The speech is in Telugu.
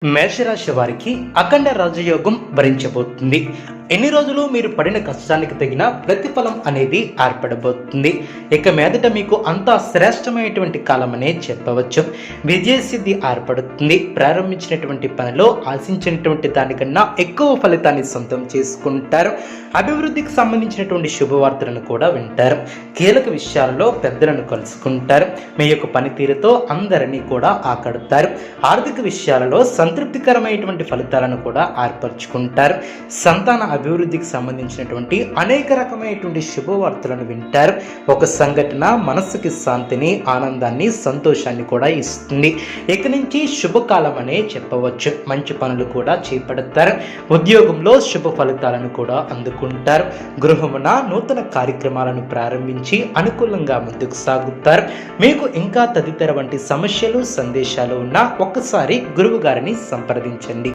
మేషరాశి వారికి అఖండ రాజయోగం భరించబోతుంది. ఎన్ని రోజులు మీరు పడిన కష్టానికి తగిన ప్రతిఫలం అనేది ఏర్పడబోతుంది. ఇక మీదట మీకు అంతా శ్రేష్టమైనటువంటి కాలం అనే చెప్పవచ్చు. విజయసిద్ధి ఏర్పడుతుంది. ప్రారంభించినటువంటి పనిలో ఆశించినటువంటి దానికన్నా ఎక్కువ ఫలితాన్ని సొంతం చేసుకుంటారు. అభివృద్ధికి సంబంధించినటువంటి శుభవార్తలను కూడా వింటారు. కీలక విషయాలలో పెద్దలను కలుసుకుంటారు. మీ యొక్క పనితీరుతో అందరినీ కూడా ఆకడతారు. ఆర్థిక విషయాలలో సంతృప్తికరమైనటువంటి ఫలితాలను కూడా ఏర్పరచుకుంటారు. సంతాన అభివృద్ధికి సంబంధించినటువంటి అనేక రకమైనటువంటి శుభవార్తలను వింటారు. ఒక సంఘటన మనస్సుకి శాంతిని, ఆనందాన్ని, సంతోషాన్ని కూడా ఇస్తుంది. ఇక నుంచి శుభకాలం అనే చెప్పవచ్చు. మంచి పనులు కూడా చేపడతారు. ఉద్యోగంలో శుభ ఫలితాలను కూడా అందుకుంటారు. గృహమున నూతన కార్యక్రమాలను ప్రారంభించి అనుకూలంగా ముందుకు సాగుతారు. మీకు ఇంకా తదితర వంటి సమస్యలు, సందేశాలు ఉన్నా ఒక్కసారి గురువు గారిని సంప్రదించండి.